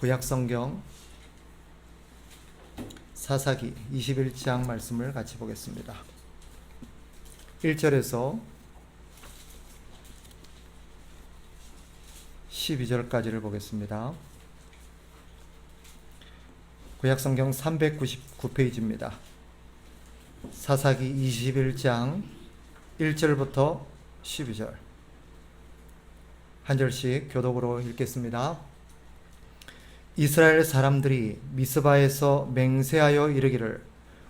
구약성경 사사기 21장 말씀을 같이 보겠습니다. 1절에서 12절까지를 보겠습니다. 구약성경 399페이지입니다. 사사기 21장 1절부터 12절 한 절씩 교독으로 읽겠습니다. 이스라엘 사람들이 미스바에서 맹세하여 이르기를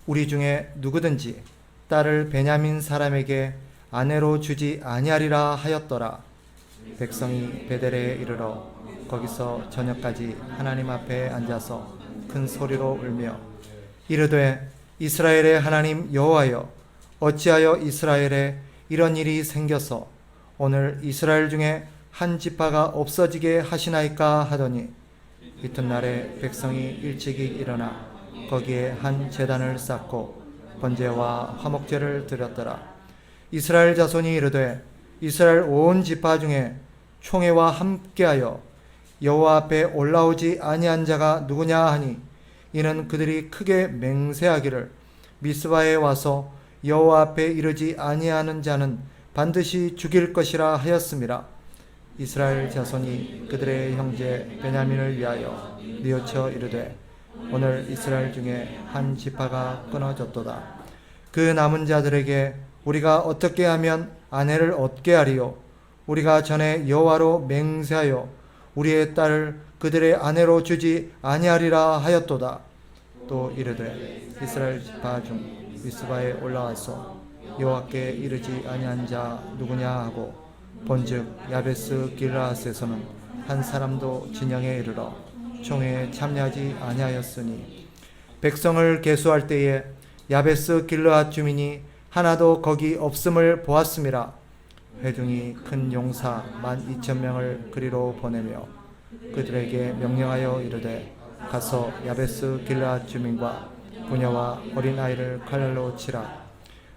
우리 중에 누구든지 딸을 베냐민 사람에게 아내로 주지 아니하리라 하였더라. 백성이 베델에 이르러 거기서 저녁까지 하나님 앞에 앉아서 큰 소리로 울며 이르되 이스라엘의 하나님 여호와여, 어찌하여 이스라엘에 이런 일이 생겨서 오늘 이스라엘 중에 한 지파가 없어지게 하시나이까 하더니 이튿날에 백성이 일찍이 일어나 거기에 한 제단을 쌓고 번제와 화목제를 드렸더라. 이스라엘 자손이 이르되 이스라엘 온 지파 중에 총회와 함께하여 여호와 앞에 올라오지 아니한 자가 누구냐 하니 이는 그들이 크게 맹세하기를 미스바에 와서 여호와 앞에 이르지 아니하는 자는 반드시 죽일 것이라 하였음이라. 이스라엘 자손이 그들의 형제 베냐민을 위하여 뉘우쳐 이르되 오늘 이스라엘 중에 한 지파가 끊어졌도다. 그 남은 자들에게 우리가 어떻게 하면 아내를 얻게 하리요? 우리가 전에 여호와로 맹세하여 우리의 딸을 그들의 아내로 주지 아니하리라 하였도다. 또 이르되 이스라엘 지파 중 미스바에 올라와서 여호와께 이르지 아니한 자 누구냐 하고 본즉 야베스 길라앗에서는 한 사람도 진영에 이르러 총회에 참여하지 아니하였으니 백성을 계수할 때에 야베스 길라앗 주민이 하나도 거기 없음을 보았음이라. 회중이 큰 용사 12,000명을 그리로 보내며 그들에게 명령하여 이르되 가서 야베스 길라앗 주민과 부녀와 어린아이를 칼날로 치라.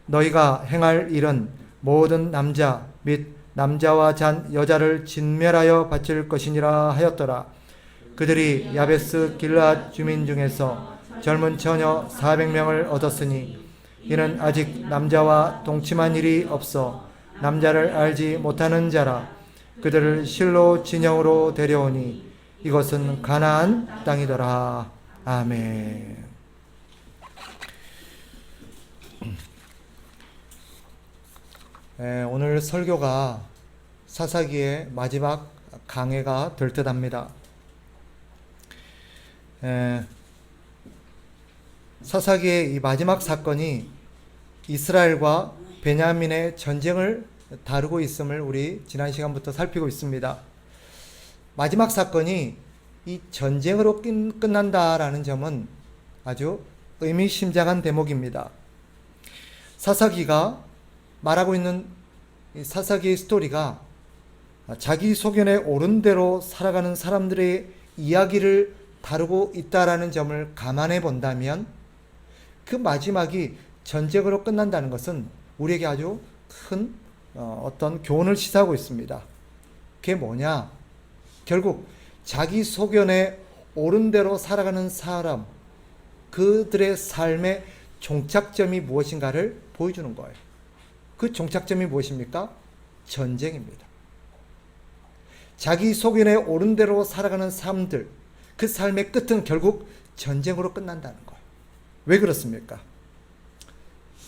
너희가 행할 일은 모든 남자 및 남자와 잔 여자를 진멸하여 바칠 것이니라 하였더라. 그들이 야베스 길라앗 주민 중에서 젊은 처녀 400명을 얻었으니 이는 아직 남자와 동침한 일이 없어 남자를 알지 못하는 자라. 그들을 실로 진영으로 데려오니 이것은 가나안 땅이더라. 아멘. 오늘 설교가 사사기의 마지막 강해가 될 듯합니다. 사사기의 이 마지막 사건이 이스라엘과 베냐민의 전쟁을 다루고 있음을 우리 지난 시간부터 살피고 있습니다. 마지막 사건이 이 전쟁으로 끝난다라는 점은 아주 의미심장한 대목입니다. 사사기가 말하고 있는 이 사사기의 스토리가 자기 소견에 옳은 대로 살아가는 사람들의 이야기를 다루고 있다라는 점을 감안해 본다면 그 마지막이 전쟁으로 끝난다는 것은 우리에게 아주 큰 어떤 교훈을 시사하고 있습니다. 그게 뭐냐? 결국 자기 소견에 옳은 대로 살아가는 사람, 그들의 삶의 종착점이 무엇인가를 보여주는 거예요. 그 종착점이 무엇입니까? 전쟁입니다. 자기 소견에 옳은 대로 살아가는 사람들, 그 삶의 끝은 결국 전쟁으로 끝난다는 거예요. 왜 그렇습니까?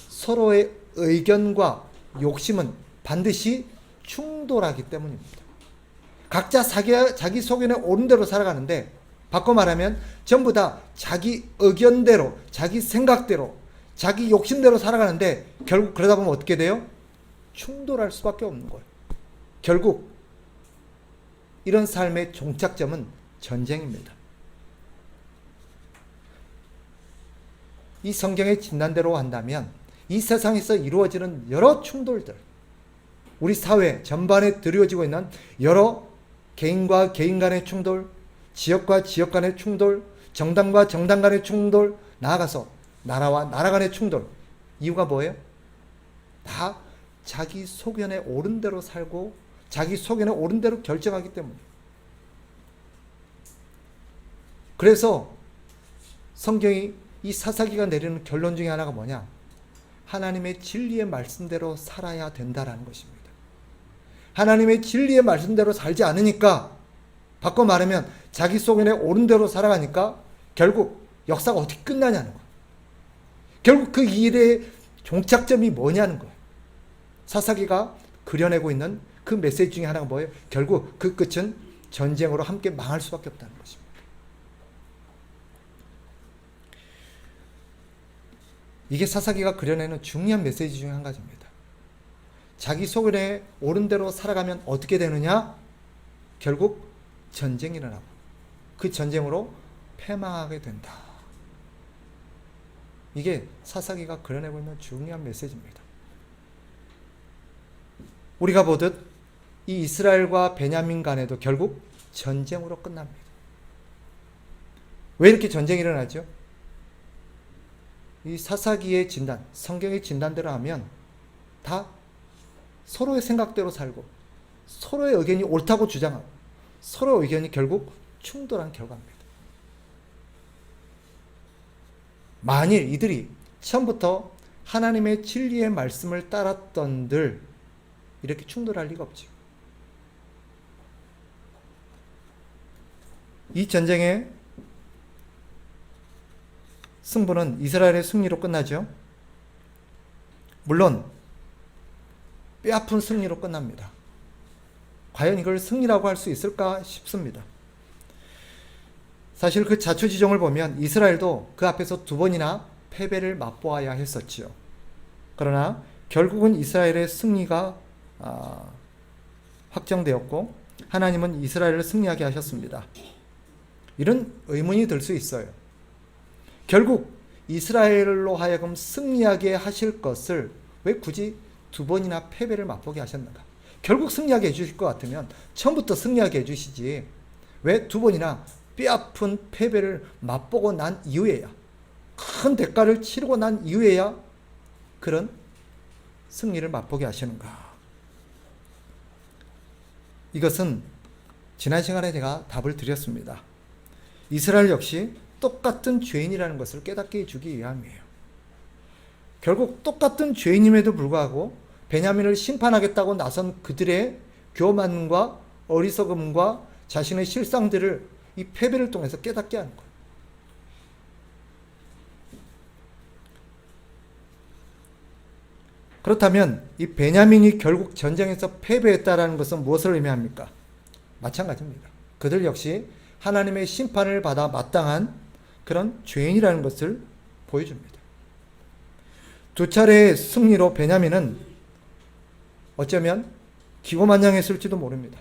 서로의 의견과 욕심은 반드시 충돌하기 때문입니다. 각자 자기 소견에 옳은 대로 살아가는데, 바꿔 말하면 전부 다 자기 의견대로, 자기 생각대로, 자기 욕심대로 살아가는데 결국 그러다 보면 어떻게 돼요? 충돌할 수밖에 없는 거예요. 결국 이런 삶의 종착점은 전쟁입니다. 이 성경의 진단대로 한다면 이 세상에서 이루어지는 여러 충돌들, 우리 사회 전반에 드리워지고 있는 여러 개인과 개인 간의 충돌, 지역과 지역 간의 충돌, 정당과 정당 간의 충돌, 나아가서 나라와 나라 간의 충돌, 이유가 뭐예요? 다 자기 소견에 옳은 대로 살고 자기 소견에 옳은 대로 결정하기 때문이에요. 그래서 성경이 이 사사기가 내리는 결론 중에 하나가 뭐냐? 하나님의 진리의 말씀대로 살아야 된다라는 것입니다. 하나님의 진리의 말씀대로 살지 않으니까, 바꿔 말하면 자기 속에 옳은 대로 살아가니까 결국 역사가 어떻게 끝나냐는 거예요. 결국 그 일의 종착점이 뭐냐는 거예요. 사사기가 그려내고 있는 그 메시지 중에 하나가 뭐예요? 결국 그 끝은 전쟁으로 함께 망할 수밖에 없다는 것입니다. 이게 사사기가 그려내는 중요한 메시지 중에 한 가지입니다. 자기 속에 옳은 대로 살아가면 어떻게 되느냐? 결국 전쟁이 일어나고 그 전쟁으로 패망하게 된다. 이게 사사기가 그려내고 있는 중요한 메시지입니다. 우리가 보듯 이 이스라엘과 베냐민 간에도 결국 전쟁으로 끝납니다. 왜 이렇게 전쟁이 일어나죠? 이 사사기의 진단, 성경의 진단대로 하면 다 서로의 생각대로 살고 서로의 의견이 옳다고 주장하고 서로의 의견이 결국 충돌한 결과입니다. 만일 이들이 처음부터 하나님의 진리의 말씀을 따랐던들 이렇게 충돌할 리가 없죠. 이 전쟁의 승부는 이스라엘의 승리로 끝나죠. 물론 뼈아픈 승리로 끝납니다. 과연 이걸 승리라고 할 수 있을까 싶습니다. 사실 그 자초지종을 보면 이스라엘도 그 앞에서 두 번이나 패배를 맛보아야 했었지요. 그러나 결국은 이스라엘의 승리가 확정되었고 하나님은 이스라엘을 승리하게 하셨습니다. 이런 의문이 들 수 있어요. 결국 이스라엘로 하여금 승리하게 하실 것을 왜 굳이 두 번이나 패배를 맛보게 하셨는가? 결국 승리하게 해주실 것 같으면 처음부터 승리하게 해주시지 왜 두 번이나 뼈아픈 패배를 맛보고 난 이후에야, 큰 대가를 치르고 난 이후에야 그런 승리를 맛보게 하시는가? 이것은 지난 시간에 제가 답을 드렸습니다. 이스라엘 역시 똑같은 죄인이라는 것을 깨닫게 해주기 위함이에요. 결국 똑같은 죄인임에도 불구하고 베냐민을 심판하겠다고 나선 그들의 교만과 어리석음과 자신의 실상들을 이 패배를 통해서 깨닫게 하는 거예요. 그렇다면 이 베냐민이 결국 전쟁에서 패배했다라는 것은 무엇을 의미합니까? 마찬가지입니다. 그들 역시 하나님의 심판을 받아 마땅한 그런 죄인이라는 것을 보여줍니다. 두 차례의 승리로 베냐민은 어쩌면 기고만장했을지도 모릅니다.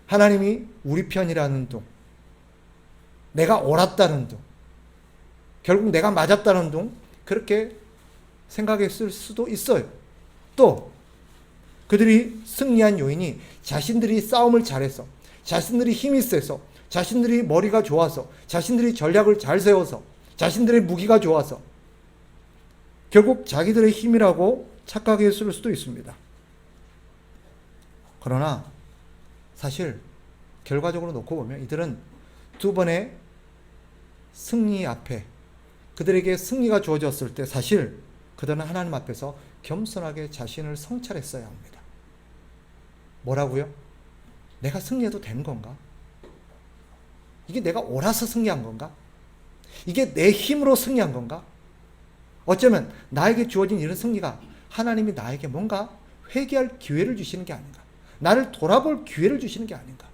하나님이 우리 편이라는 둥, 내가 옳았다는 둥, 결국 내가 맞았다는 둥, 그렇게 생각했을 수도 있어요. 또 그들이 승리한 요인이 자신들이 싸움을 잘해서, 자신들이 힘이 세서, 자신들이 머리가 좋아서, 자신들이 전략을 잘 세워서, 자신들의 무기가 좋아서 결국 자기들의 힘이라고 착각했을 수도 있습니다. 그러나 사실 결과적으로 놓고 보면 이들은 두 번의 승리 앞에 그들에게 승리가 주어졌을 때 사실 그들은 하나님 앞에서 겸손하게 자신을 성찰했어야 합니다. 뭐라고요? 내가 승리해도 되는 건가? 이게 내가 옳아서 승리한 건가? 이게 내 힘으로 승리한 건가? 어쩌면 나에게 주어진 이런 승리가 하나님이 나에게 뭔가 회개할 기회를 주시는 게 아닌가? 나를 돌아볼 기회를 주시는 게 아닌가?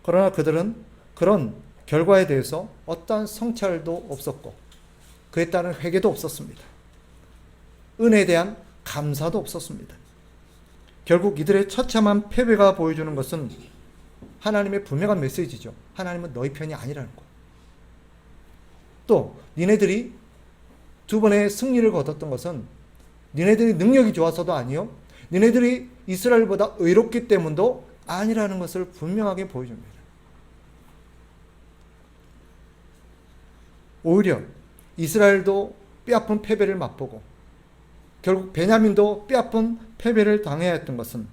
그러나 그들은 그런 결과에 대해서 어떠한 성찰도 없었고 그에 따른 회개도 없었습니다. 은혜에 대한 감사도 없었습니다. 결국 이들의 처참한 패배가 보여주는 것은 하나님의 분명한 메시지죠. 하나님은 너희 편이 아니라는 것. 또 니네들이 두 번의 승리를 거뒀던 것은 니네들이 능력이 좋아서도 아니요, 니네들이 이스라엘보다 의롭기 때문도 아니라는 것을 분명하게 보여줍니다. 오히려 이스라엘도 뼈아픈 패배를 맛보고 결국 베냐민도 뼈아픈 패배를 당해야 했던 것은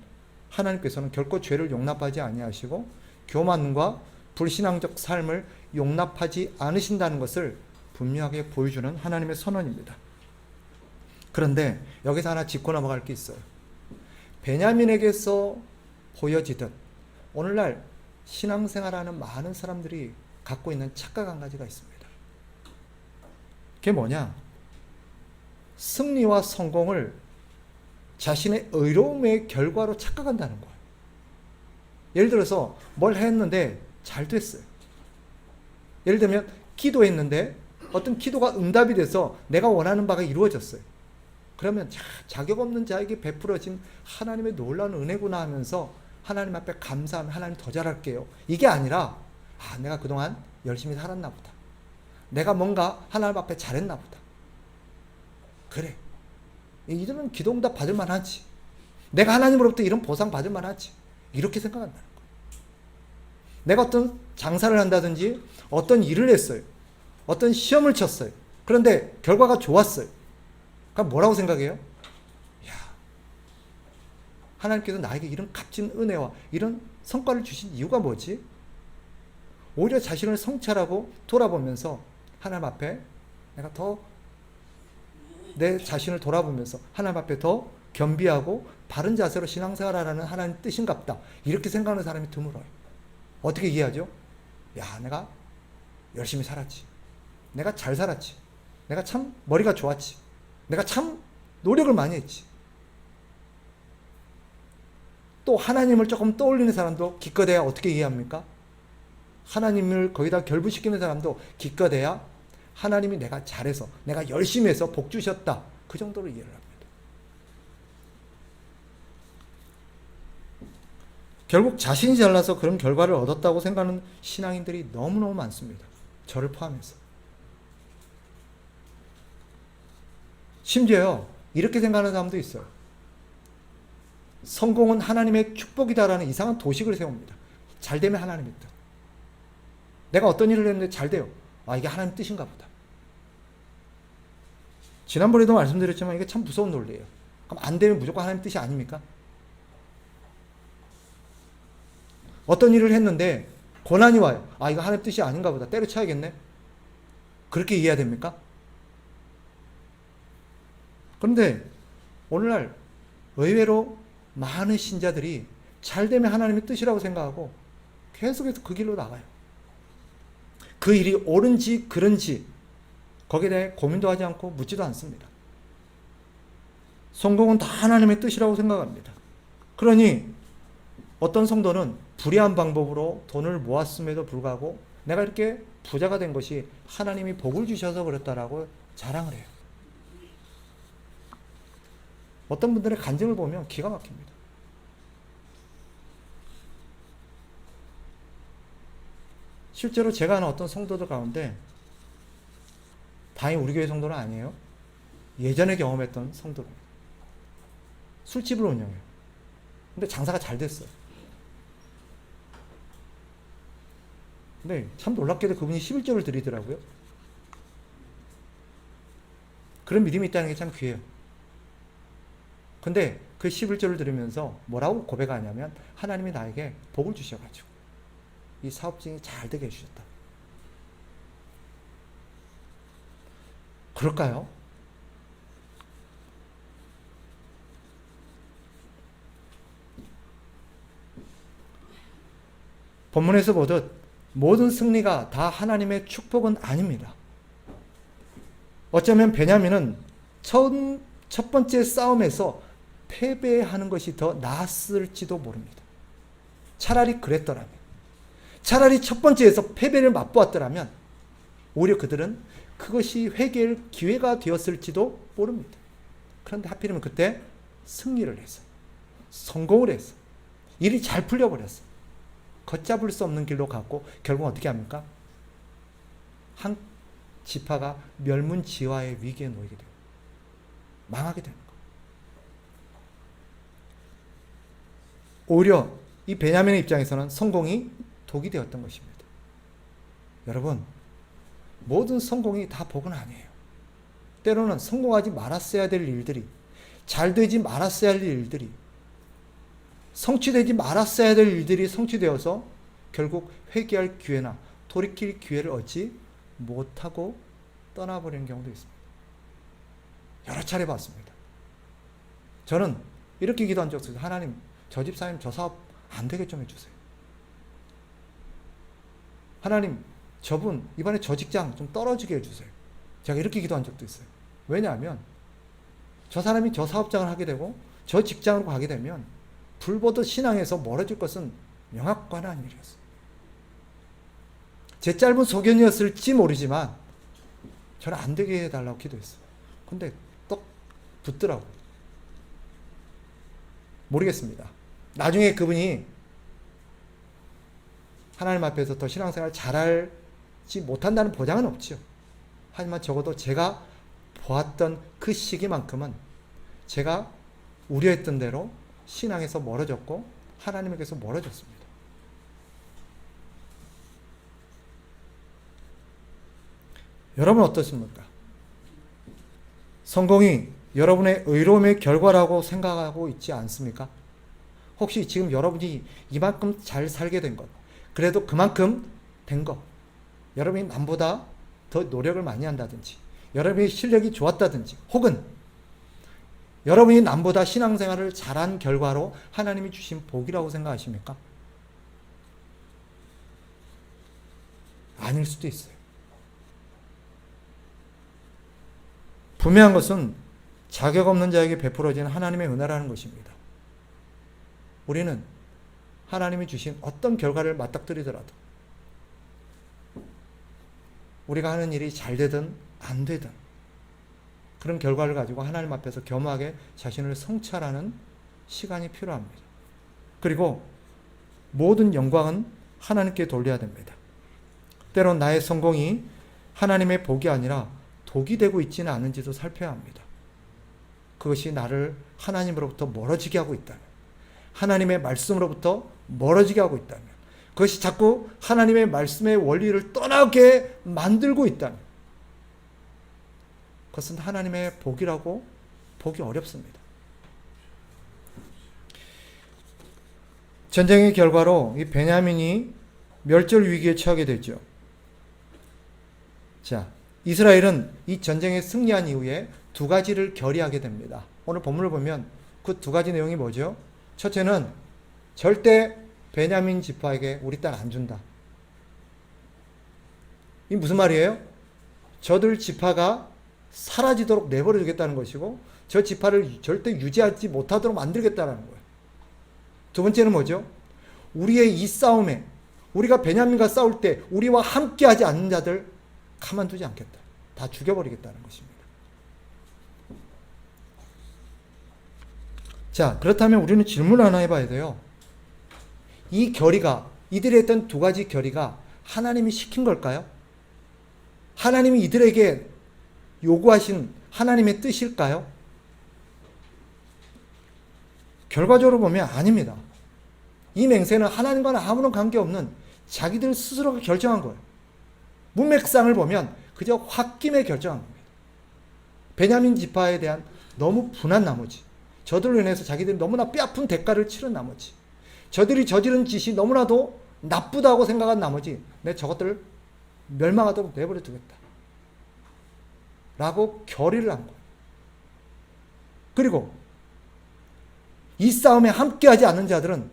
하나님께서는 결코 죄를 용납하지 아니하시고 교만과 불신앙적 삶을 용납하지 않으신다는 것을 분명하게 보여주는 하나님의 선언입니다. 그런데 여기서 하나 짚고 넘어갈 게 있어요. 베냐민에게서 보여지듯 오늘날 신앙생활하는 많은 사람들이 갖고 있는 착각 한 가지가 있습니다. 그게 뭐냐? 승리와 성공을 자신의 의로움의 결과로 착각한다는 거예요. 예를 들어서 뭘 했는데 잘 됐어요. 예를 들면 기도했는데 어떤 기도가 응답이 돼서 내가 원하는 바가 이루어졌어요. 그러면 자격 없는 자에게 베풀어진 하나님의 놀라운 은혜구나 하면서 하나님 앞에 감사하며 하나님 더 잘할게요. 이게 아니라 내가 그동안 열심히 살았나 보다. 내가 뭔가 하나님 앞에 잘했나 보다. 그래. 이들은 기도 응답 받을 만하지. 내가 하나님으로부터 이런 보상 받을 만하지. 이렇게 생각한다는 거예요. 내가 어떤 장사를 한다든지 어떤 일을 했어요. 어떤 시험을 쳤어요. 그런데 결과가 좋았어요. 그럼 뭐라고 생각해요? 야, 하나님께서 나에게 이런 값진 은혜와 이런 성과를 주신 이유가 뭐지? 오히려 자신을 성찰하고 돌아보면서 하나님 앞에 내가 더 내 자신을 돌아보면서 하나님 앞에 더 겸비하고 바른 자세로 신앙생활하라는 하나님 뜻인갑다. 이렇게 생각하는 사람이 드물어요. 어떻게 이해하죠? 야, 내가 열심히 살았지. 내가 잘 살았지. 내가 참 머리가 좋았지. 내가 참 노력을 많이 했지. 또 하나님을 조금 떠올리는 사람도 기껏해야 어떻게 이해합니까? 하나님을 거기다 결부시키는 사람도 기껏해야 하나님이 내가 잘해서 내가 열심히 해서 복 주셨다. 그 정도로 이해를 합니다. 결국 자신이 잘나서 그런 결과를 얻었다고 생각하는 신앙인들이 너무너무 많습니다. 저를 포함해서. 심지어요, 이렇게 생각하는 사람도 있어요. 성공은 하나님의 축복이다라는 이상한 도식을 세웁니다. 잘 되면 하나님의 뜻. 내가 어떤 일을 했는데 잘 돼요. 이게 하나님 뜻인가 보다. 지난번에도 말씀드렸지만 이게 참 무서운 논리예요. 그럼 안 되면 무조건 하나님 뜻이 아닙니까? 어떤 일을 했는데 고난이 와요. 이거 하나님 뜻이 아닌가 보다. 때려쳐야겠네. 그렇게 이해해야 됩니까? 그런데 오늘날 의외로 많은 신자들이 잘 되면 하나님의 뜻이라고 생각하고 계속해서 그 길로 나가요. 그 일이 옳은지 그른지 거기에 대해 고민도 하지 않고 묻지도 않습니다. 성공은 다 하나님의 뜻이라고 생각합니다. 그러니 어떤 성도는 불의한 방법으로 돈을 모았음에도 불구하고 내가 이렇게 부자가 된 것이 하나님이 복을 주셔서 그렇다라고 자랑을 해요. 어떤 분들의 간증을 보면 기가 막힙니다. 실제로 제가 아는 어떤 성도들 가운데, 다행히 우리 교회 성도는 아니에요. 예전에 경험했던 성도입니다. 술집을 운영해요. 근데 장사가 잘 됐어요. 근데 참 놀랍게도 그분이 11조를 드리더라고요. 그런 믿음이 있다는 게 참 귀해요. 근데 그 11조를 들으면서 뭐라고 고백하냐면 하나님이 나에게 복을 주셔가지고 이 사업증이 잘 되게 해주셨다. 그럴까요? 본문에서 보듯 모든 승리가 다 하나님의 축복은 아닙니다. 어쩌면 베냐민은 첫 번째 싸움에서 패배하는 것이 더 나았을지도 모릅니다. 차라리 그랬더라면, 차라리 첫 번째에서 패배를 맛보았더라면 오히려 그들은 그것이 회개의 기회가 되었을지도 모릅니다. 그런데 하필이면 그때 승리를 해서, 성공을 해서, 일이 잘 풀려버렸어. 걷잡을 수 없는 길로 갔고 결국 어떻게 합니까? 한 지파가 멸문지화의 위기에 놓이게 돼요. 망하게 되는 거예요. 오히려 이 베냐민의 입장에서는 성공이 독이 되었던 것입니다. 여러분, 모든 성공이 다 복은 아니에요. 때로는 성공하지 말았어야 될 일들이, 잘 되지 말았어야 할 일들이, 성취되지 말았어야 될 일들이 성취되어서 결국 회개할 기회나 돌이킬 기회를 얻지 못하고 떠나버리는 경우도 있습니다. 여러 차례 봤습니다. 저는 이렇게 기도한 적 있어요. 하나님, 저 집사님 저 사업 안 되게 좀 해주세요. 하나님, 저분 이번에 저 직장 좀 떨어지게 해주세요. 제가 이렇게 기도한 적도 있어요. 왜냐하면 저 사람이 저 사업장을 하게 되고 저 직장으로 가게 되면 불보듯 신앙에서 멀어질 것은 명확한 일이었어요. 제 짧은 소견이었을지 모르지만 저는 안 되게 해달라고 기도했어요. 근데 또 붙더라고요. 모르겠습니다. 나중에 그분이 하나님 앞에서 더 신앙생활 잘하지 못한다는 보장은 없지요. 하지만 적어도 제가 보았던 그 시기만큼은 제가 우려했던 대로 신앙에서 멀어졌고 하나님에게서 멀어졌습니다. 여러분 어떻습니까? 성공이 여러분의 의로움의 결과라고 생각하고 있지 않습니까? 혹시 지금 여러분이 이만큼 잘 살게 된 것, 그래도 그만큼 된 것, 여러분이 남보다 더 노력을 많이 한다든지, 여러분의 실력이 좋았다든지, 혹은 여러분이 남보다 신앙생활을 잘한 결과로 하나님이 주신 복이라고 생각하십니까? 아닐 수도 있어요. 분명한 것은 자격 없는 자에게 베풀어진 하나님의 은혜라는 것입니다. 우리는 하나님이 주신 어떤 결과를 맞닥뜨리더라도 우리가 하는 일이 잘 되든 안 되든 그런 결과를 가지고 하나님 앞에서 겸허하게 자신을 성찰하는 시간이 필요합니다. 그리고 모든 영광은 하나님께 돌려야 됩니다. 때론 나의 성공이 하나님의 복이 아니라 독이 되고 있지는 않은지도 살펴야 합니다. 그것이 나를 하나님으로부터 멀어지게 하고 있다면, 하나님의 말씀으로부터 멀어지게 하고 있다면, 그것이 자꾸 하나님의 말씀의 원리를 떠나게 만들고 있다면 그것은 하나님의 복이라고 보기 어렵습니다. 전쟁의 결과로 이 베냐민이 멸절 위기에 처하게 되죠. 자, 이스라엘은 이 전쟁에 승리한 이후에 두 가지를 결의하게 됩니다. 오늘 본문을 보면 그 두 가지 내용이 뭐죠? 첫째는 절대 베냐민 지파에게 우리 딸 안 준다. 이 무슨 말이에요? 저들 지파가 사라지도록 내버려 두겠다는 것이고 저 지파를 절대 유지하지 못하도록 만들겠다는 거예요. 두 번째는 뭐죠? 우리의 이 싸움에, 우리가 베냐민과 싸울 때 우리와 함께하지 않는 자들 가만두지 않겠다. 다 죽여버리겠다는 것입니다. 자, 그렇다면 우리는 질문을 하나 해봐야 돼요. 이 결의가, 이들이 했던 두 가지 결의가 하나님이 시킨 걸까요? 하나님이 이들에게 요구하신 하나님의 뜻일까요? 결과적으로 보면 아닙니다. 이 맹세는 하나님과는 아무런 관계없는 자기들 스스로가 결정한 거예요. 문맥상을 보면 그저 홧김에 결정한 겁니다. 베냐민 지파에 대한 너무 분한 나머지, 저들로 인해서 자기들이 너무나 뼈아픈 대가를 치른 나머지, 저들이 저지른 짓이 너무나도 나쁘다고 생각한 나머지 내 저것들을 멸망하도록 내버려 두겠다 라고 결의를 한 거예요. 그리고 이 싸움에 함께하지 않는 자들은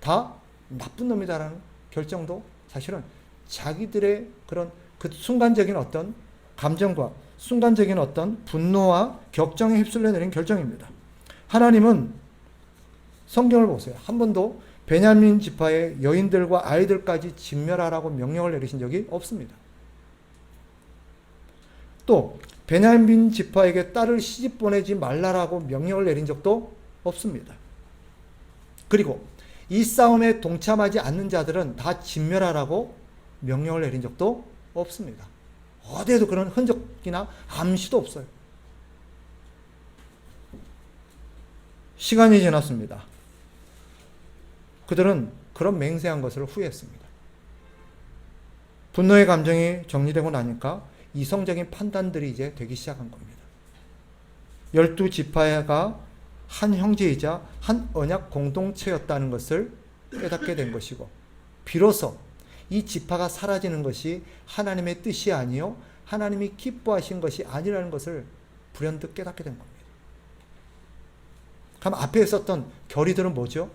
다 나쁜 놈이다라는 결정도 사실은 자기들의 그런 그 순간적인 어떤 감정과 순간적인 어떤 분노와 격정에 휩쓸려 내린 결정입니다. 하나님은 성경을 보세요. 한 번도 베냐민 지파의 여인들과 아이들까지 진멸하라고 명령을 내리신 적이 없습니다. 또 베냐민 지파에게 딸을 시집 보내지 말라라고 명령을 내린 적도 없습니다. 그리고 이 싸움에 동참하지 않는 자들은 다 진멸하라고 명령을 내린 적도 없습니다. 어디에도 그런 흔적이나 암시도 없어요. 시간이 지났습니다. 그들은 그런 맹세한 것을 후회했습니다. 분노의 감정이 정리되고 나니까 이성적인 판단들이 이제 되기 시작한 겁니다. 12지파가 한 형제이자 한 언약 공동체였다는 것을 깨닫게 된 것이고, 비로소 이 지파가 사라지는 것이 하나님의 뜻이 아니요 하나님이 기뻐하신 것이 아니라는 것을 불현듯 깨닫게 된 겁니다. 그럼 앞에 있었던 결의들은 뭐죠?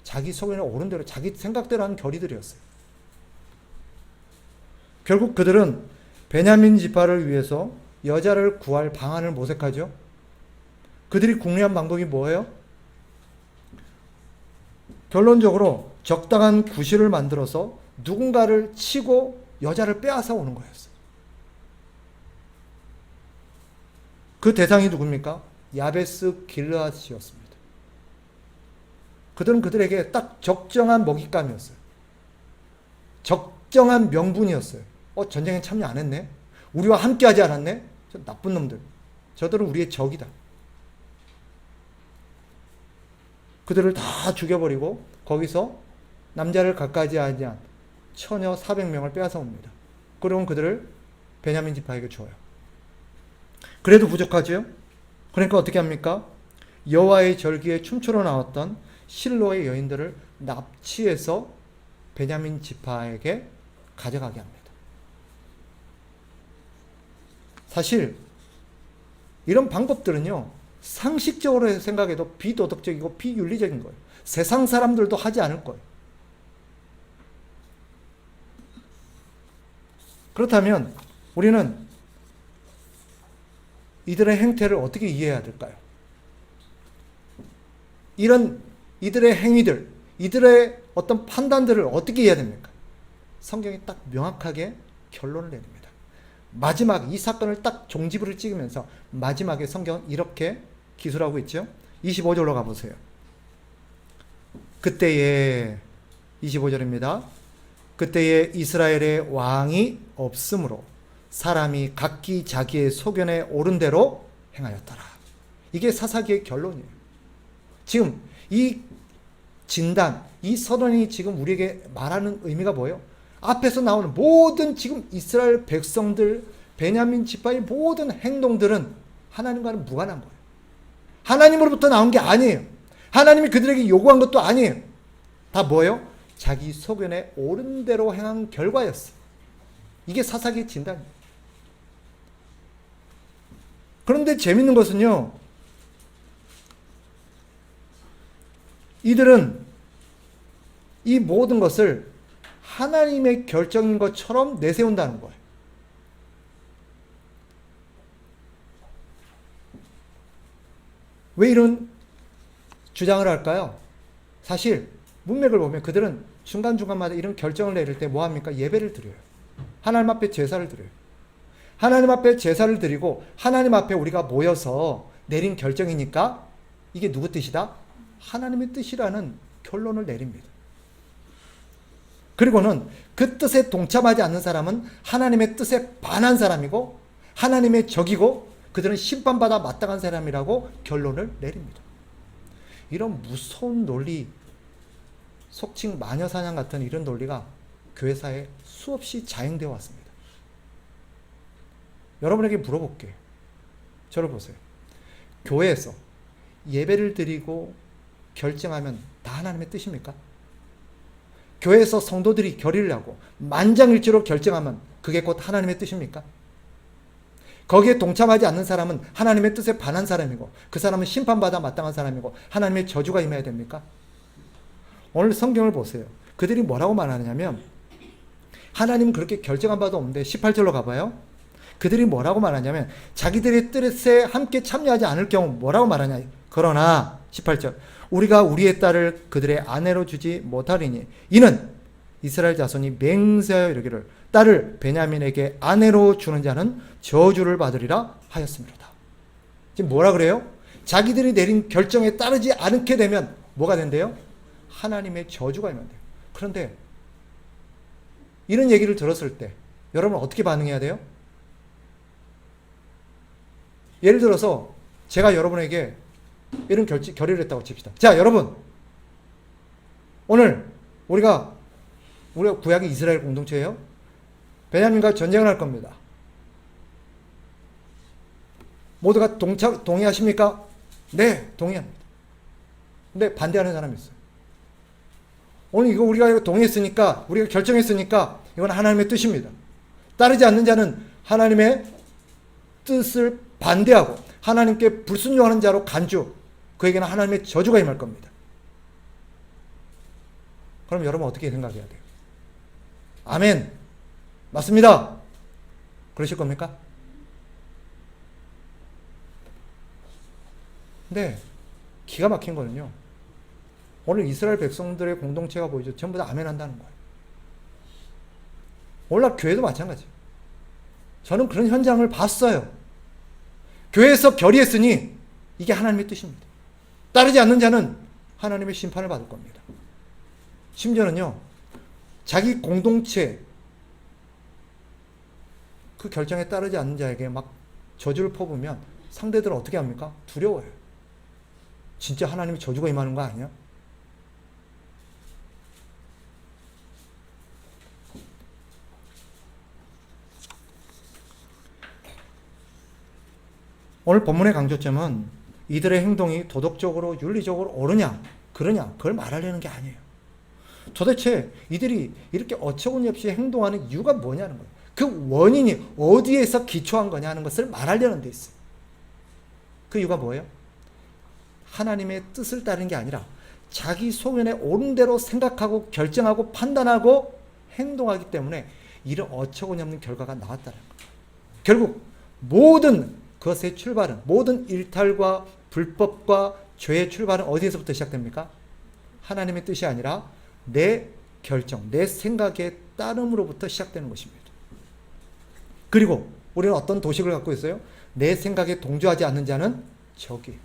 자기 속에는 옳은 대로 자기 생각대로 하는 결의들이었어요. 결국 그들은 베냐민 지파를 위해서 여자를 구할 방안을 모색하죠. 그들이 궁리한 방법이 뭐예요? 결론적으로 적당한 구실을 만들어서 누군가를 치고 여자를 빼앗아 오는 거였어요. 그 대상이 누굽니까? 야베스 길르앗이었습니다. 그들은 그들에게 딱 적정한 먹잇감이었어요. 적정한 명분이었어요. 전쟁에 참여 안 했네? 우리와 함께 하지 않았네? 저 나쁜 놈들. 저들은 우리의 적이다. 그들을 다 죽여버리고 거기서 남자를 갖가지 아니한 처녀 400명을 빼앗아 옵니다. 그러면 그들을 베냐민 지파에게 줘요. 그래도 부족하죠? 그러니까 어떻게 합니까? 여호와의 절기에 춤추러 나왔던 실로의 여인들을 납치해서 베냐민 지파에게 가져가게 합니다. 사실 이런 방법들은요, 상식적으로 생각해도 비도덕적이고 비윤리적인 거예요. 세상 사람들도 하지 않을 거예요. 그렇다면 우리는 이들의 행태를 어떻게 이해해야 될까요? 이들의 행위들, 이들의 어떤 판단들을 어떻게 이해해야 됩니까? 성경이 딱 명확하게 결론을 내립니다. 마지막 이 사건을 딱 종지부를 찍으면서 마지막에 성경은 이렇게 기술하고 있죠. 25절로 가보세요. 그때에 25절입니다. 그때에 이스라엘의 왕이 없으므로 사람이 각기 자기의 소견에 옳은 대로 행하였더라. 이게 사사기의 결론이에요. 지금 이 진단, 이 서론이 지금 우리에게 말하는 의미가 뭐예요? 앞에서 나오는 모든 지금 이스라엘 백성들, 베냐민 지파의 모든 행동들은 하나님과는 무관한 거예요. 하나님으로부터 나온 게 아니에요. 하나님이 그들에게 요구한 것도 아니에요. 다 뭐예요? 자기 소견에 옳은 대로 행한 결과였어요. 이게 사사기의 진단이에요. 그런데 재밌는 것은요, 이들은 이 모든 것을 하나님의 결정인 것처럼 내세운다는 거예요. 왜 이런 주장을 할까요? 사실 문맥을 보면 그들은 중간중간마다 이런 결정을 내릴 때 뭐합니까? 예배를 드려요. 하나님 앞에 제사를 드려요. 하나님 앞에 제사를 드리고 하나님 앞에 우리가 모여서 내린 결정이니까 이게 누구 뜻이다? 하나님의 뜻이라는 결론을 내립니다. 그리고는 그 뜻에 동참하지 않는 사람은 하나님의 뜻에 반한 사람이고 하나님의 적이고 그들은 심판받아 마땅한 사람이라고 결론을 내립니다. 이런 무서운 논리, 속칭 마녀사냥 같은 이런 논리가 교회사에 수없이 자행되어 왔습니다. 여러분에게 물어볼게요. 저를 보세요. 교회에서 예배를 드리고 결정하면 다 하나님의 뜻입니까? 교회에서 성도들이 결의를 하고 만장일치로 결정하면 그게 곧 하나님의 뜻입니까? 거기에 동참하지 않는 사람은 하나님의 뜻에 반한 사람이고 그 사람은 심판받아 마땅한 사람이고 하나님의 저주가 임해야 됩니까? 오늘 성경을 보세요. 그들이 뭐라고 말하냐면 하나님은 그렇게 결정한 바도 없는데 18절로 가봐요. 그들이 뭐라고 말하냐면 자기들의 뜻에 함께 참여하지 않을 경우 뭐라고 말하냐. 그러나 18절 우리가 우리의 딸을 그들의 아내로 주지 못하리니 이는 이스라엘 자손이 맹세하여 이르기를 딸을 베냐민에게 아내로 주는 자는 저주를 받으리라 하였습니다. 지금 뭐라 그래요? 자기들이 내린 결정에 따르지 않게 되면 뭐가 된대요? 하나님의 저주가 임한대요. 그런데 이런 얘기를 들었을 때 여러분 어떻게 반응해야 돼요? 예를 들어서 제가 여러분에게 이런 결의를 했다고 칩시다. 자, 여러분 오늘 우리가 구약이 이스라엘 공동체예요. 베냐민과 전쟁을 할 겁니다. 모두가 동의하십니까? 네, 동의합니다. 근데 반대하는 사람이 있어요. 오늘 이거 우리가 동의했으니까, 우리가 결정했으니까 이건 하나님의 뜻입니다. 따르지 않는 자는 하나님의 뜻을 반대하고 하나님께 불순종하는 자로 간주, 그에게는 하나님의 저주가 임할 겁니다. 그럼 여러분 어떻게 생각해야 돼요? 아멘. 맞습니다. 그러실 겁니까? 근데 기가 막힌 거는요, 오늘 이스라엘 백성들의 공동체가 보이죠. 전부 다 아멘 한다는 거예요. 오늘날 교회도 마찬가지예요. 저는 그런 현장을 봤어요. 교회에서 결의했으니 이게 하나님의 뜻입니다. 따르지 않는 자는 하나님의 심판을 받을 겁니다. 심지어는요, 자기 공동체 그 결정에 따르지 않는 자에게 막 저주를 퍼부으면 상대들은 어떻게 합니까? 두려워요. 진짜 하나님의 저주가 임하는 거 아니야? 오늘 본문의 강조점은 이들의 행동이 도덕적으로 윤리적으로 옳으냐 그러냐 그걸 말하려는 게 아니에요. 도대체 이들이 이렇게 어처구니없이 행동하는 이유가 뭐냐는 거예요. 그 원인이 어디에서 기초한 거냐는 것을 말하려는 데 있어요. 그 이유가 뭐예요? 하나님의 뜻을 따르는 게 아니라 자기 소견에 옳은 대로 생각하고 결정하고 판단하고 행동하기 때문에 이런 어처구니없는 결과가 나왔다는 거예요. 결국 모든 그것의 출발은, 모든 일탈과 불법과 죄의 출발은 어디에서부터 시작됩니까? 하나님의 뜻이 아니라 내 결정, 내 생각에 따름으로부터 시작되는 것입니다. 그리고 우리는 어떤 도식을 갖고 있어요? 내 생각에 동조하지 않는 자는 적이.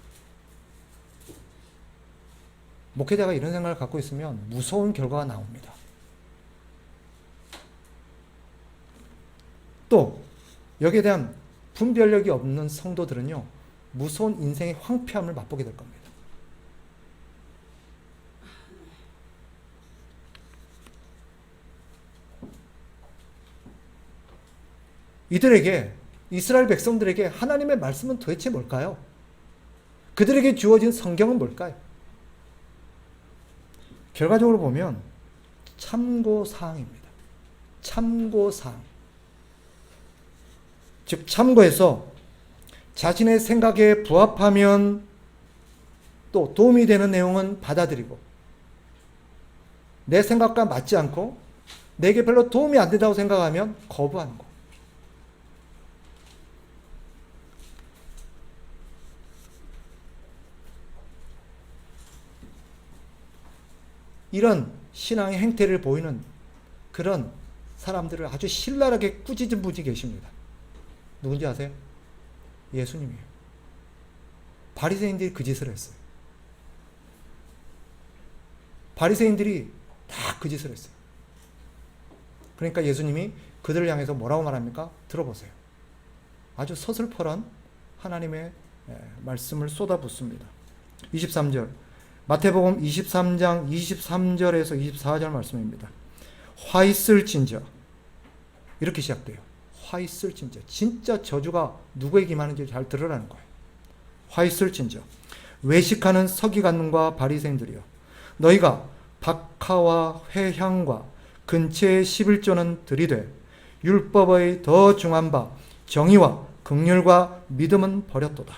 목회자가 이런 생각을 갖고 있으면 무서운 결과가 나옵니다. 또 여기에 대한 분별력이 없는 성도들은요, 무서운 인생의 황폐함을 맛보게 될 겁니다. 이들에게, 이스라엘 백성들에게 하나님의 말씀은 도대체 뭘까요? 그들에게 주어진 성경은 뭘까요? 결과적으로 보면 참고사항입니다. 참고사항. 즉 참고해서 자신의 생각에 부합하면 또 도움이 되는 내용은 받아들이고, 내 생각과 맞지 않고 내게 별로 도움이 안 된다고 생각하면 거부하는 거. 이런 신앙의 행태를 보이는 그런 사람들을 아주 신랄하게 꾸짖은 분이 계십니다. 누군지 아세요? 예수님이에요. 바리새인들이 그 짓을 했어요. 바리새인들이 다 그 짓을 했어요. 그러니까 예수님이 그들을 향해서 뭐라고 말합니까? 들어보세요. 아주 서슬퍼런 하나님의 말씀을 쏟아붓습니다. 23절, 마태복음 23장 23절에서 24절 말씀입니다. 화 있을진저, 이렇게 시작돼요. 화 있을진저, 진짜 저주가 누구에게 임하는지 잘 들으라는 거예요. 화 있을진저, 외식하는 서기관과 바리새인들이여, 너희가 박하와 회향과 근처의 11조는 들이되 율법의 더 중한 바 정의와 긍휼과 믿음은 버렸도다.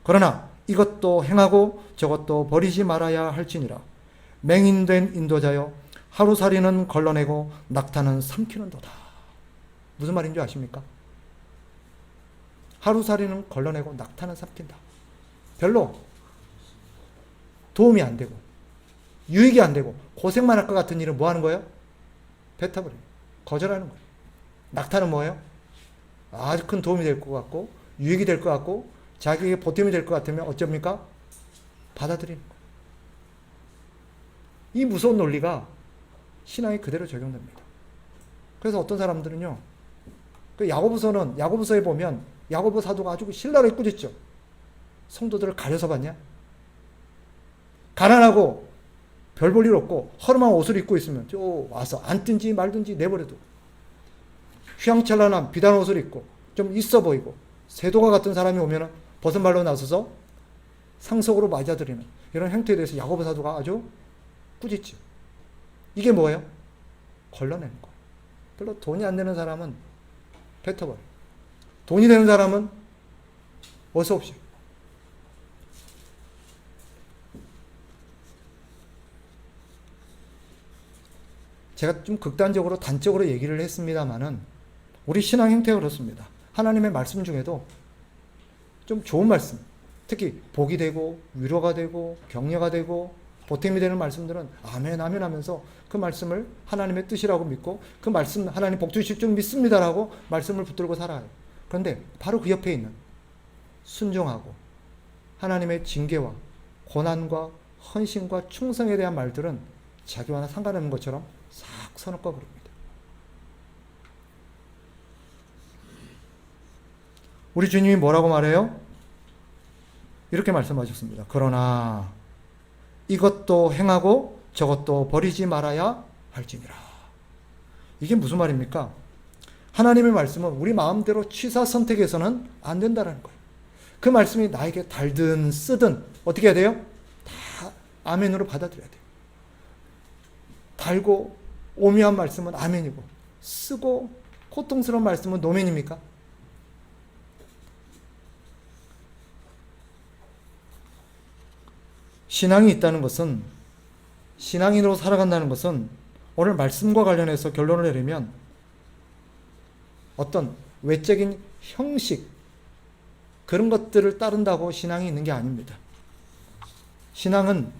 그러나 이것도 행하고 저것도 버리지 말아야 할지니라. 맹인된 인도자여, 하루살이는 걸러내고 낙타는 삼키는도다. 무슨 말인지 아십니까? 하루살이는 걸러내고 낙타는 삼킨다. 별로 도움이 안 되고 유익이 안 되고 고생만 할 것 같은 일은 뭐 하는 거예요? 뱉어버려요. 거절하는 거예요. 낙타는 뭐예요? 아주 큰 도움이 될 것 같고 유익이 될 것 같고 자기에게 보탬이 될 것 같으면 어쩝니까? 받아들이는 거예요. 이 무서운 논리가 신앙에 그대로 적용됩니다. 그래서 어떤 사람들은요, 그 야고보서에 보면 야고보 사도가 아주 신랄하게 꾸짖죠. 성도들을 가려서 봤냐? 가난하고 별 볼 일 없고 허름한 옷을 입고 있으면 저 와서 앉든지 말든지 내버려두고, 휘황찬란한 비단 옷을 입고 좀 있어 보이고 세도가 같은 사람이 오면 벗은 발로 나서서 상속으로 맞아들이는 이런 행태에 대해서 야고보 사도가 아주 꾸짖죠. 이게 뭐예요? 걸러내는 거예요. 별로 돈이 안 되는 사람은 뱉어버려. 돈이 되는 사람은 어서 옵시오. 제가 좀 극단적으로 단적으로 얘기를 했습니다마는 우리 신앙 행태가 그렇습니다. 하나님의 말씀 중에도 좀 좋은 말씀, 특히 복이 되고 위로가 되고 격려가 되고 보탬이 되는 말씀들은 아멘 아멘 하면서 그 말씀을 하나님의 뜻이라고 믿고 그 말씀 하나님 복 주실 줄 믿습니다라고 말씀을 붙들고 살아요. 그런데 바로 그 옆에 있는 순종하고 하나님의 징계와 고난과 헌신과 충성에 대한 말들은 자기와는 상관없는 것처럼 싹 선을 꺼버립니다. 우리 주님이 뭐라고 말해요? 이렇게 말씀하셨습니다. 그러나 이것도 행하고 저것도 버리지 말아야 할지니라. 이게 무슨 말입니까? 하나님의 말씀은 우리 마음대로 취사 선택해서는 안 된다는 거예요. 그 말씀이 나에게 달든 쓰든 어떻게 해야 돼요? 다 아멘으로 받아들여야 돼요. 달고 오묘한 말씀은 아멘이고 쓰고 고통스러운 말씀은 노멘입니까? 신앙이 있다는 것은, 신앙인으로 살아간다는 것은 오늘 말씀과 관련해서 결론을 내리면 어떤 외적인 형식, 그런 것들을 따른다고 신앙이 있는 게 아닙니다. 신앙은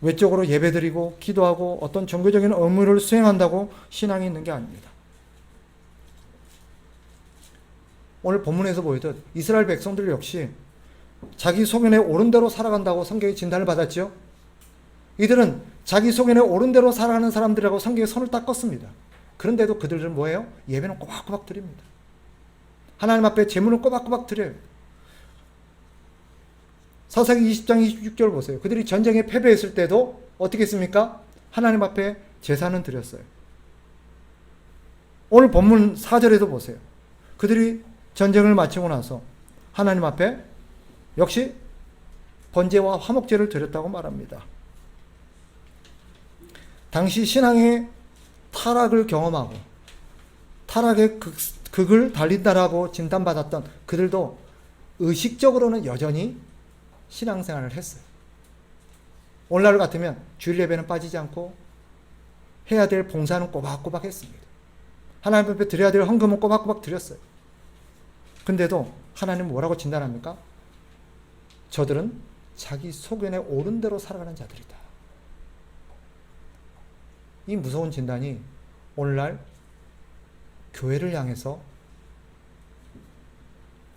외적으로 예배드리고 기도하고 어떤 종교적인 의무를 수행한다고 신앙이 있는 게 아닙니다. 오늘 본문에서 보이듯 이스라엘 백성들 역시 자기 소견에 옳은 대로 살아간다고 성경의 진단을 받았죠. 이들은 자기 소견에 옳은 대로 살아가는 사람들이라고 성경에 손을 딱 껐습니다. 그런데도 그들은 뭐예요? 예배는 꼬박꼬박 드립니다. 하나님 앞에 제물은 꼬박꼬박 드려요. 사사기 20장 26절 보세요. 그들이 전쟁에 패배했을 때도 어떻게 했습니까? 하나님 앞에 제사는 드렸어요. 오늘 본문 4절에도 보세요. 그들이 전쟁을 마치고 나서 하나님 앞에 역시 번제와 화목제를 드렸다고 말합니다. 당시 신앙의 타락을 경험하고 타락의 극을 달린다라고 진단받았던 그들도 의식적으로는 여전히 신앙생활을 했어요. 오늘날 같으면 주일 예배는 빠지지 않고 해야 될 봉사는 꼬박꼬박 했습니다. 하나님 앞에 드려야 될 헌금은 꼬박꼬박 드렸어요. 근데도 하나님 뭐라고 진단합니까? 저들은 자기 소견에 옳은 대로 살아가는 자들이다. 이 무서운 진단이 오늘날 교회를 향해서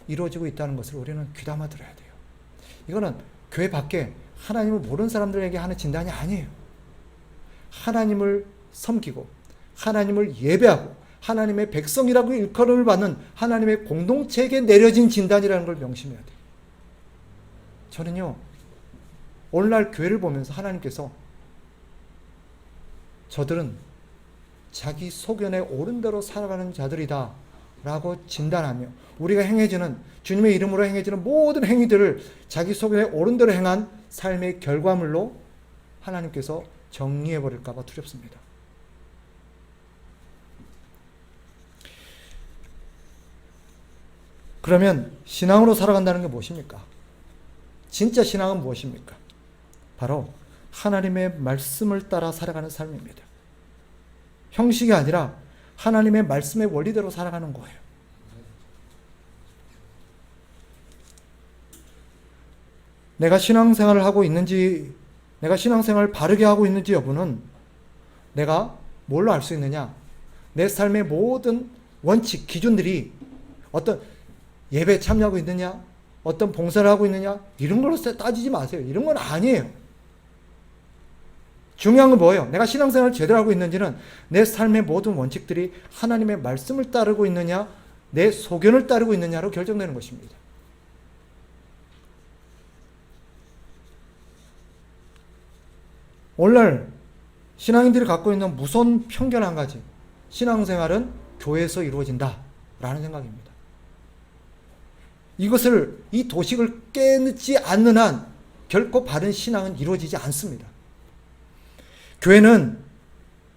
이루어지고 있다는 것을 우리는 귀담아 들어야 돼요. 이거는 교회 밖에 하나님을 모르는 사람들에게 하는 진단이 아니에요. 하나님을 섬기고 하나님을 예배하고 하나님의 백성이라고 일컬음을 받는 하나님의 공동체에게 내려진 진단이라는 걸 명심해야 돼요. 저는요, 오늘날 교회를 보면서 하나님께서 저들은 자기 소견에 옳은 대로 살아가는 자들이다 라고 진단하며 우리가 행해지는, 주님의 이름으로 행해지는 모든 행위들을 자기 소견에 옳은 대로 행한 삶의 결과물로 하나님께서 정리해버릴까 봐 두렵습니다. 그러면 신앙으로 살아간다는 게 무엇입니까? 진짜 신앙은 무엇입니까? 바로 하나님의 말씀을 따라 살아가는 삶입니다. 형식이 아니라 하나님의 말씀의 원리대로 살아가는 거예요. 내가 신앙생활을 하고 있는지, 내가 신앙생활을 바르게 하고 있는지 여부는 내가 뭘로 알 수 있느냐? 내 삶의 모든 원칙, 기준들이 어떤 예배에 참여하고 있느냐? 어떤 봉사를 하고 있느냐? 이런 걸로 따지지 마세요. 이런 건 아니에요. 중요한 건 뭐예요? 내가 신앙생활을 제대로 하고 있는지는 내 삶의 모든 원칙들이 하나님의 말씀을 따르고 있느냐, 내 소견을 따르고 있느냐로 결정되는 것입니다. 오늘날 신앙인들이 갖고 있는 무서운 편견 한 가지, 신앙생활은 교회에서 이루어진다 라는 생각입니다. 이것을, 이 도식을 깨놓지 않는 한 결코 바른 신앙은 이루어지지 않습니다. 교회는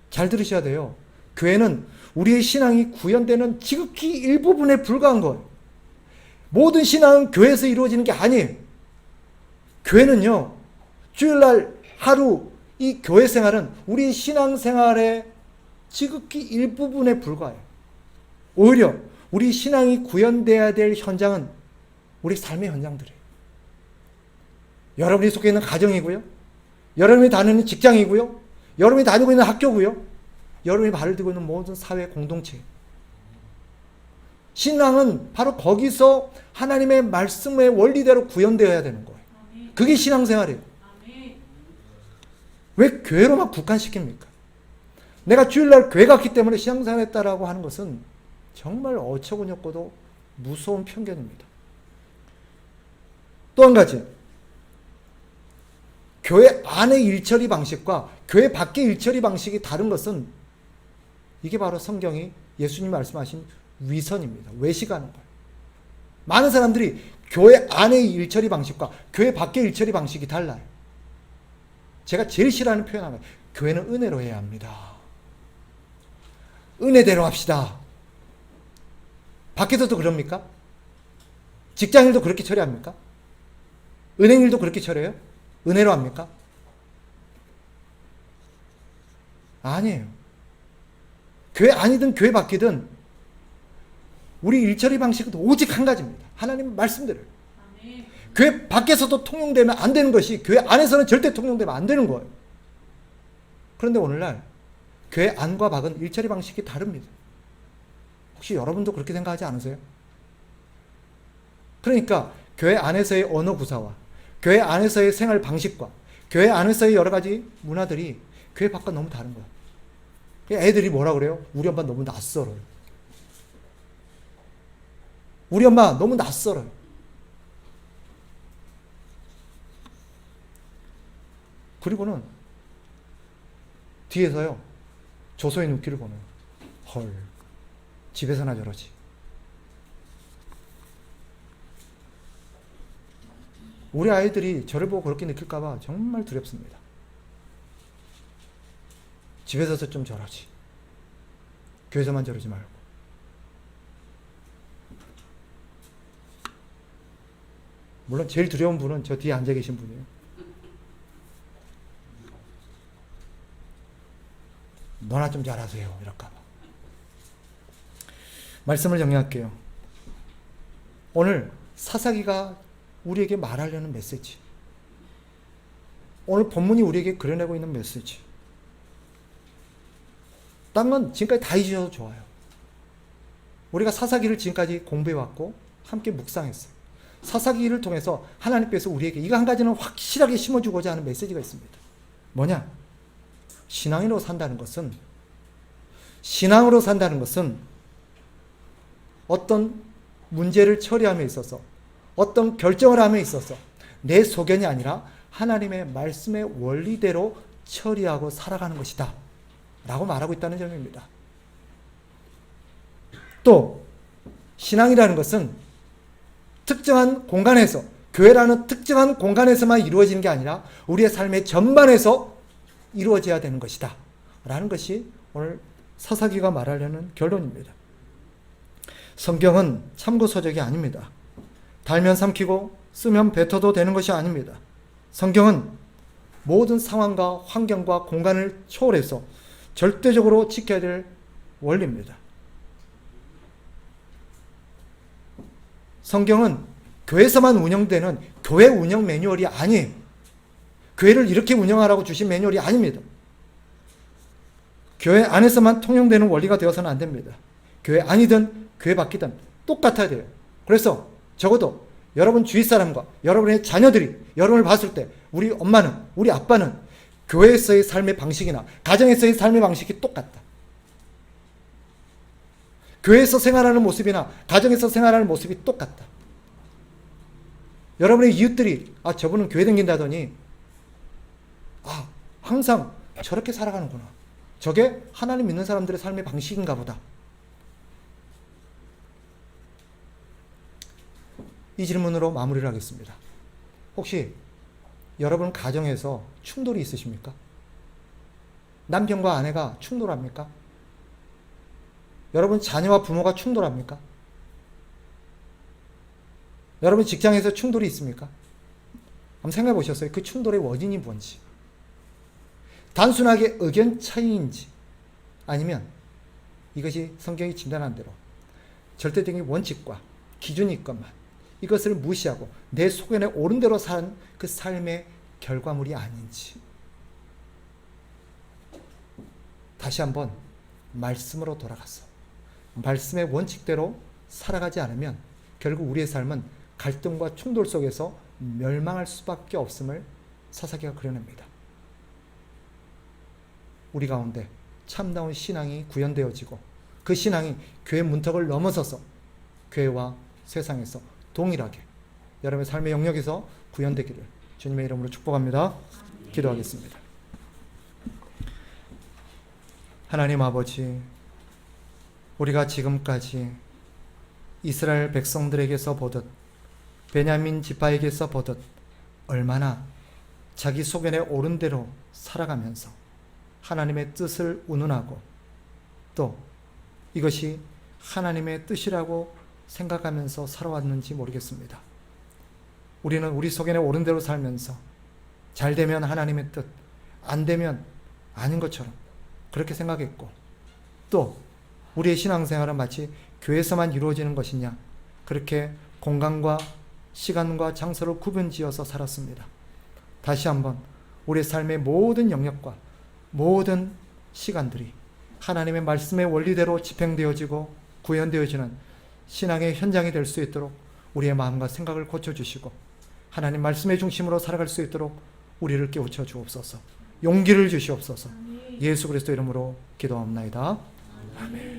잘 들으셔야 돼요. 교회는 우리의 신앙이 구현되는 지극히 일부분에 불과한 거예요. 모든 신앙은 교회에서 이루어지는 게 아니에요. 교회는요, 주일날 하루 이 교회 생활은 우리 신앙생활의 지극히 일부분에 불과해요. 오히려 우리 신앙이 구현돼야 될 현장은 우리 삶의 현장들이에요. 여러분이 속해 있는 가정이고요. 여러분이 다니는 직장이고요. 여러분이 다니고 있는 학교고요. 여러분이 발을 들고 있는 모든 사회 공동체. 신앙은 바로 거기서 하나님의 말씀의 원리대로 구현되어야 되는 거예요. 그게 신앙생활이에요. 왜 교회로만 국한시킵니까? 내가 주일날 교회 갔기 때문에 신앙생활 했다라고 하는 것은 정말 어처구니없고도 무서운 편견입니다. 또 한 가지, 교회 안의 일처리 방식과 교회 밖의 일처리 방식이 다른 것은 이게 바로 성경이 예수님 말씀하신 위선입니다. 외식하는 거예요. 많은 사람들이 교회 안의 일처리 방식과 교회 밖의 일처리 방식이 달라요. 제가 제일 싫어하는 표현 하나, 교회는 은혜로 해야 합니다. 은혜대로 합시다. 밖에서도 그럽니까? 직장일도 그렇게 처리합니까? 은행일도 그렇게 처리해요? 은혜로 합니까? 아니에요. 교회 안이든 교회 밖이든 우리 일처리 방식은 오직 한 가지입니다. 하나님 말씀대로. 교회 밖에서도 통용되면 안 되는 것이 교회 안에서는 절대 통용되면 안 되는 거예요. 그런데 오늘날 교회 안과 밖은 일처리 방식이 다릅니다. 혹시 여러분도 그렇게 생각하지 않으세요? 그러니까 교회 안에서의 언어 구사와 교회 안에서의 생활 방식과 교회 안에서의 여러 가지 문화들이 교회 밖과 너무 다른 거예요. 애들이 뭐라 그래요? 우리 엄마 너무 낯설어요. 우리 엄마 너무 낯설어요. 그리고는 뒤에서요, 조소의 눈길을 보내요. 헐, 집에서나 저러지. 우리 아이들이 저를 보고 그렇게 느낄까봐 정말 두렵습니다. 집에서도 좀 저러지. 교회에서만 저러지 말고. 물론 제일 두려운 분은 저 뒤에 앉아 계신 분이에요. 너나 좀 잘하세요. 이럴까봐. 말씀을 정리할게요. 오늘 사사기가 우리에게 말하려는 메시지. 오늘 본문이 우리에게 그려내고 있는 메시지. 딴 건 지금까지 다 잊으셔도 좋아요. 우리가 사사기를 지금까지 공부해왔고 함께 묵상했어요. 사사기를 통해서 하나님께서 우리에게 이거 한 가지는 확실하게 심어주고자 하는 메시지가 있습니다. 뭐냐? 신앙으로 산다는 것은 어떤 문제를 처리함에 있어서 어떤 결정을 함에 있어서 내 소견이 아니라 하나님의 말씀의 원리대로 처리하고 살아가는 것이다 라고 말하고 있다는 점입니다. 또 신앙이라는 것은 특정한 공간에서, 교회라는 특정한 공간에서만 이루어지는 게 아니라 우리의 삶의 전반에서 이루어져야 되는 것이다 라는 것이 오늘 사사기가 말하려는 결론입니다. 성경은 참고서적이 아닙니다. 달면 삼키고 쓰면 뱉어도 되는 것이 아닙니다. 성경은 모든 상황과 환경과 공간을 초월해서 절대적으로 지켜야 될 원리입니다. 성경은 교회에서만 운영되는 교회 운영 매뉴얼이 아니에요. 교회를 이렇게 운영하라고 주신 매뉴얼이 아닙니다. 교회 안에서만 통용되는 원리가 되어서는 안 됩니다. 교회 아니든 교회 밖이든 똑같아야 돼요. 그래서 적어도 여러분 주위 사람과 여러분의 자녀들이 여러분을 봤을 때 우리 엄마는, 우리 아빠는 교회에서의 삶의 방식이나 가정에서의 삶의 방식이 똑같다. 교회에서 생활하는 모습이나 가정에서 생활하는 모습이 똑같다. 여러분의 이웃들이 저분은 교회 다닌다더니 항상 저렇게 살아가는구나. 저게 하나님 믿는 사람들의 삶의 방식인가 보다. 이 질문으로 마무리를 하겠습니다. 혹시 여러분 가정에서 충돌이 있으십니까? 남편과 아내가 충돌합니까? 여러분 자녀와 부모가 충돌합니까? 여러분 직장에서 충돌이 있습니까? 한번 생각해 보셨어요? 그 충돌의 원인이 뭔지. 단순하게 의견 차이인지 아니면 이것이 성경이 진단한 대로 절대적인 원칙과 기준이 있건만 이것을 무시하고 내 소견에 옳은 대로 산 그 삶의 결과물이 아닌지. 다시 한번 말씀으로 돌아가서 말씀의 원칙대로 살아가지 않으면 결국 우리의 삶은 갈등과 충돌 속에서 멸망할 수밖에 없음을 사사기가 그려냅니다. 우리 가운데 참다운 신앙이 구현되어지고 그 신앙이 교회 문턱을 넘어서서 교회와 세상에서 동일하게 여러분의 삶의 영역에서 구현되기를 주님의 이름으로 축복합니다. 기도하겠습니다. 하나님 아버지, 우리가 지금까지 이스라엘 백성들에게서 보듯 베냐민 지파에게서 보듯 얼마나 자기 소견에 옳은 대로 살아가면서 하나님의 뜻을 운운하고 또 이것이 하나님의 뜻이라고 생각하면서 살아왔는지 모르겠습니다. 우리는 우리 소견에 옳은 대로 살면서 잘 되면 하나님의 뜻, 안 되면 아닌 것처럼 그렇게 생각했고 또 우리의 신앙생활은 마치 교회에서만 이루어지는 것이냐 그렇게 공간과 시간과 장소를 구분지어서 살았습니다. 다시 한번 우리의 삶의 모든 영역과 모든 시간들이 하나님의 말씀의 원리대로 집행되어지고 구현되어지는 신앙의 현장이 될 수 있도록 우리의 마음과 생각을 고쳐주시고 하나님 말씀의 중심으로 살아갈 수 있도록 우리를 깨우쳐 주옵소서. 용기를 주시옵소서. 예수 그리스도 이름으로 기도합나이다. 아멘.